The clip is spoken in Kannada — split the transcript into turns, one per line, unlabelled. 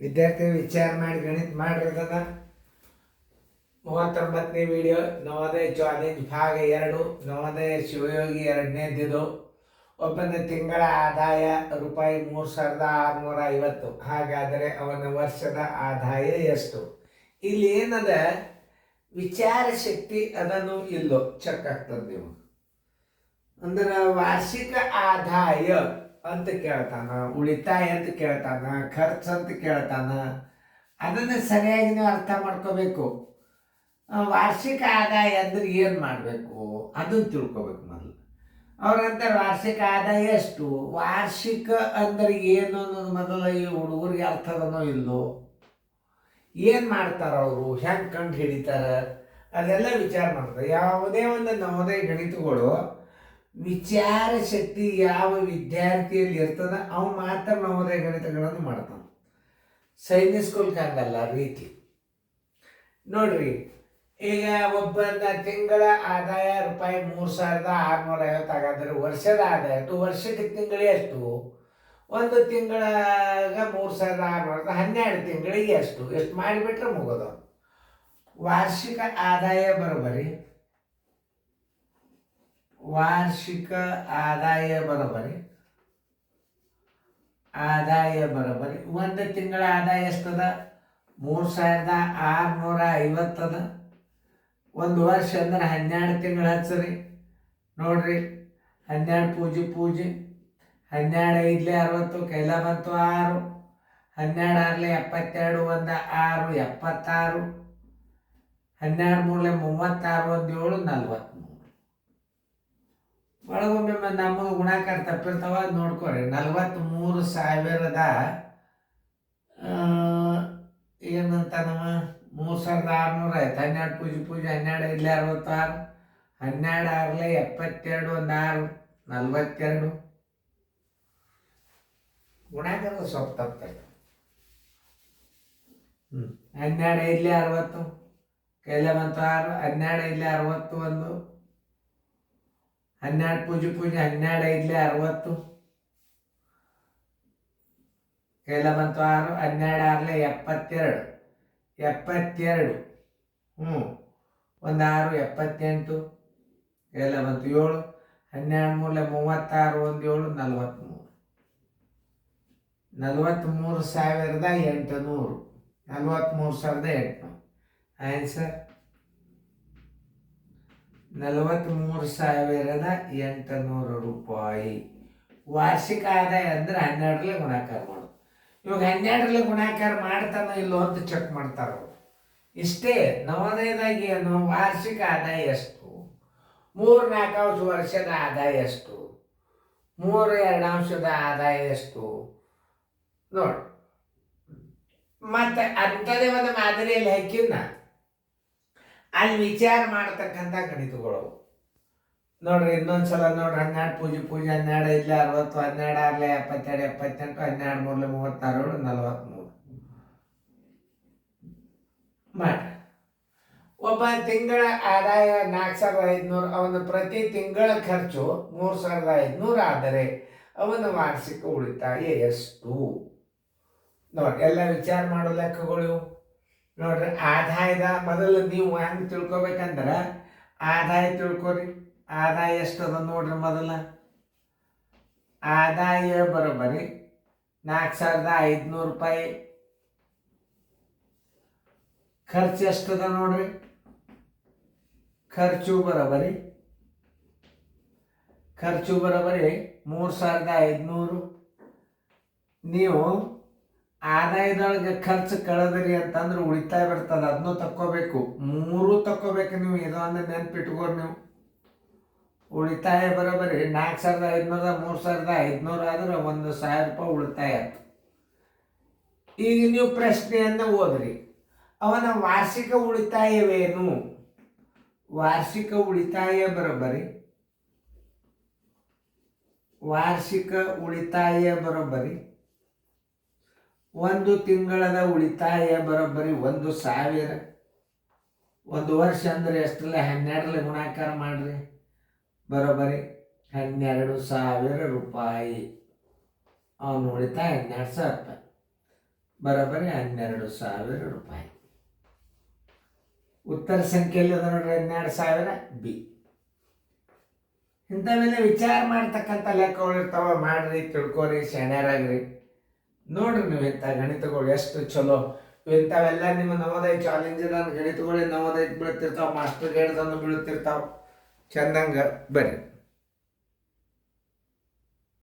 ವಿದ್ಯಾರ್ಥಿ ವಿಚಾರ ಮಾಡಿ ಗಣಿತ ಮಾಡ್ರಿ ಅದನ್ನ 39ನೇ ವಿಡಿಯೋ ನವೋದಯ ಚಾಲೆಂಜ್ ಭಾಗ 2 ನವೋದಯ ಶಿವಯೋಗಿ ಎರಡನೇದಿದು. ಒಬ್ಬನ ತಿಂಗಳ ಆದಾಯ ರೂಪಾಯಿ 3650. ಹಾಗಾದರೆ ಅವನ ವರ್ಷದ ಆದಾಯ ಎಷ್ಟು? ಇಲ್ಲಿ ಏನದ ವಿಚಾರ ಶಕ್ತಿ ಅದನ್ನು ಇಲ್ಲೋ ಚೆಕ್ ಆಗ್ತದೆ. ನೀವು ಅಂದ್ರೆ ವಾರ್ಷಿಕ ಆದಾಯ ಅಂತ ಕೇಳ್ತಾನ, ಉಳಿತಾಯ ಅಂತ ಕೇಳ್ತಾನ, ಖರ್ಚು ಅಂತ ಕೇಳ್ತಾನ. ಅದನ್ನು ಸರಿಯಾಗಿ ನೀವು ಅರ್ಥ ಮಾಡ್ಕೋಬೇಕು. ವಾರ್ಷಿಕ ಆದಾಯ ಅಂದ್ರೆ ಏನು ಮಾಡಬೇಕು ಅದನ್ನು ತಿಳ್ಕೊಬೇಕು ಮೊದಲು. ಅವ್ರಂತಾರೆ ವಾರ್ಷಿಕ ಆದಾಯ ಎಷ್ಟು, ವಾರ್ಷಿಕ ಅಂದ್ರೆ ಏನು ಅನ್ನೋದು ಮೊದಲು ಈ ಹುಡುಗರಿಗೆ ಅರ್ಥದನೋ ಇಲ್ಲೋ, ಏನು ಮಾಡ್ತಾರ ಅವರು, ಹೆಂಗೆ ಕಂಡು ಹಿಡಿತಾರೆ ಅದೆಲ್ಲ ವಿಚಾರ ಮಾಡ್ತಾರೆ. ಯಾವುದೇ ಒಂದು ನವೋದಯ ಗಣಿತಗಳು ವಿಚಾರ ಶಕ್ತಿ ಯಾವ ವಿದ್ಯಾರ್ಥಿಯಲ್ಲಿ ಇರ್ತದ ಅವ ಮಾತ್ರ ನವೋದಯ ಗಣಿತಗಳನ್ನು ಮಾಡ್ತಾನೆ. ಸೈನಿಕ್ ಸ್ಕೂಲ್ಗೆ ಹಂಗಲ್ಲ ರೀತಿ. ನೋಡ್ರಿ, ಈಗ ಒಬ್ಬನ ತಿಂಗಳ ಆದಾಯ ರೂಪಾಯಿ 3650 ಆಗಾದ್ರೆ ವರ್ಷದ ಆದಾಯ ಎಷ್ಟು? ವರ್ಷಕ್ಕೆ ತಿಂಗಳಿಗೆ ಎಷ್ಟು? ಒಂದು ತಿಂಗಳಾಗ 3600, 12 ತಿಂಗಳಿಗೆ ಎಷ್ಟು? ಎಷ್ಟು ಮಾಡಿಬಿಟ್ರೆ ಮುಗೋದು. ವಾರ್ಷಿಕ ಆದಾಯ ಬರೋಬರಿ, ವಾರ್ಷಿಕ ಆದಾಯ ಬರೋಬರಿ, ಆದಾಯ ಬರೋಬರಿ. ಒಂದು ತಿಂಗಳ ಆದಾಯ ಎಷ್ಟದ? 3650 ಅದ. ಒಂದು ವರ್ಷ ಅಂದ್ರೆ 12 ತಿಂಗಳು ಹಚ್ಚರಿ. ನೋಡ್ರಿ, 12 ಪೂಜೆ 12 5 60, ಕೈಲ ಬಂತು 6, 12 72, 1 6 76, 12 36, 1 7 43. ಒಳಗೊಮ್ಮೆ ನಮ್ಮ ಗುಣಾಕಾರ ತಪ್ಪಿರ್ತಾವ, ನೋಡ್ಕೊರಿ. 43,000 ಏನಂತ ನಮ್ಮ 3600 ಆಯ್ತು. 12 ಪೂಜೆ 12 5 66, 12 6 72, 1 6 42. ಗುಣಾಕಾರ ಸ್ವಲ್ಪ ತಪ್ಪಿರ್ತಾವ. 12 5 60, ಕೈಲ ಬಂತು 6, 12 5 61, 12 ಪೂಜೆ 12 5 60, ಕೈಲ ಬಂತು 6, 12 6 72, 1 6 78, ಕೈಲ ಬಂತು 7, 12 36, 1 7 43. 43,800, 43,800 ಆನ್ಸರ್ 43,800 ರೂಪಾಯಿ. ವಾರ್ಷಿಕ ಆದಾಯ ಅಂದ್ರೆ 12ರಲ್ಲಿ ಗುಣಾಕಾರ ಮಾಡು. ಇವಾಗ 12ರಲ್ಲಿ ಗುಣಾಕಾರ ಮಾಡ್ತಾನೋ ಇಲ್ಲೋ ಅಂತ ಚೆಕ್ ಮಾಡ್ತಾರ ಅವರು. ಇಷ್ಟೇ. ನವೋದಯದಾಗ ಏನು, ವಾರ್ಷಿಕ ಆದಾಯ ಎಷ್ಟು, 3/4 ವರ್ಷದ ಆದಾಯ ಎಷ್ಟು, 3/2 ಆದಾಯ ಎಷ್ಟು ನೋಡಿ. ಮತ್ತೆ ಅಂಥದೇ ಒಂದು ಮಾದರಿಯಲ್ಲಿ ಹಾಕಿನ ಅಲ್ಲಿ ವಿಚಾರ ಮಾಡತಕ್ಕಂಥ ಗಣಿತಗಳು ನೋಡ್ರಿ. ಇನ್ನೊಂದ್ಸಲ ನೋಡ್ರಿ, 12 ಪೂಜೆ 12 5 60, 12 6 72, 78, 12 3 36, 43 ಮಾಡ್ರಿ. ಒಬ್ಬ ತಿಂಗಳ ಆದಾಯ 4,500, ಅವನ ಪ್ರತಿ ತಿಂಗಳ ಖರ್ಚು 3,500 ಆದರೆ ಅವನ ವಾರ್ಷಿಕ ಉಳಿತಾಯ ಎಷ್ಟು? ನೋಡಿ, ಎಲ್ಲ ವಿಚಾರ ಮಾಡೋ ಲೆಕ್ಕಗಳು ನೋಡ್ರಿ. ಆದಾಯದ ಮೊದಲು ನೀವು ಹೆಂಗೆ ತಿಳ್ಕೊಬೇಕಂದ್ರೆ ಆದಾಯ ತಿಳ್ಕೊರಿ. ಆದಾಯ ಎಷ್ಟದ ನೋಡ್ರಿ. ಮೊದಲ ಆದಾಯ ಬರೋಬರಿ 4,500 ರೂಪಾಯಿ. ಖರ್ಚು ಎಷ್ಟದ ನೋಡ್ರಿ. ಖರ್ಚು ಬರೋಬರಿ 3,500. ನೀವು ಆದಾಯದೊಳಗೆ ಖರ್ಚು ಕಳೆದ್ರಿ ಅಂತಂದ್ರೆ ಉಳಿತಾಯ ಬರ್ತದೆ, ಅದನ್ನು ತಕ್ಕೋಬೇಕು. 3 ತಕ್ಕೋಬೇಕು ನೀವು. ಇದೊಂದು ನೆನ್ಪಿಟ್ಕೋರಿ ನೀವು. ಉಳಿತಾಯ ಬರೋಬರಿ 4,500, 3,500 ಆದ್ರೆ 1,000 ರೂಪಾಯಿ ಉಳಿತಾಯ ಆಯ್ತು. ಈಗ ನೀವು ಪ್ರಶ್ನೆಯನ್ನು ಓದ್ರಿ. ಅವನ ವಾರ್ಷಿಕ ಉಳಿತಾಯವೇನು? ವಾರ್ಷಿಕ ಉಳಿತಾಯ ಬರೋಬರಿ, ವಾರ್ಷಿಕ ಉಳಿತಾಯ ಬರೋಬರಿ ಒಂದು ತಿಂಗಳದ ಉಳಿತಾಯ ಬರೋಬ್ಬರಿ 1,000. ಒಂದು ವರ್ಷ ಅಂದರೆ ಎಷ್ಟರಲ್ಲೇ 12ರಲ್ಲಿ ಗುಣಾಕಾರ ಮಾಡ್ರಿ. ಬರೋಬ್ಬರಿ 12,000 ರೂಪಾಯಿ. ಅವನು ಉಳಿತಾಯ 12,000 ರೂಪಾಯಿ. ಬರೋಬ್ಬರಿ 12,000 ರೂಪಾಯಿ. ಉತ್ತರ ಸಂಖ್ಯೆಯಲ್ಲಿ ಅದ ನೋಡ್ರಿ 12,000 ಬಿ. ಇಂಥವೆಲ್ಲ ವಿಚಾರ ಮಾಡ್ತಕ್ಕಂಥ ಲೆಕ್ಕಗಳು ಇರ್ತಾವ. ಮಾಡ್ರಿ, ತಿಳ್ಕೊರಿ, ಶಾಣ್ಯರಾಗ್ರಿ. ನೋಡ್ರಿ ನೀವು ಇಂಥ ಗಣಿತಗಳು ಎಷ್ಟು ಚಲೋ ಇಂಥವೆಲ್ಲ. ನಿಮ್ಮ ನವೋದಯ ಚಾಲೆಂಜಿನ ಗಣಿತಗಳು ನವೋದಯಕ್ಕೆ ಬೀಳುತ್ತಿರ್ತಾವ, ಮಾಸ್ಟರ್ ಗೇಡ್ದನ್ನು ಬೀಳುತ್ತಿರ್ತಾವ. ಚಂದಂಗ ಬರ್ರಿ.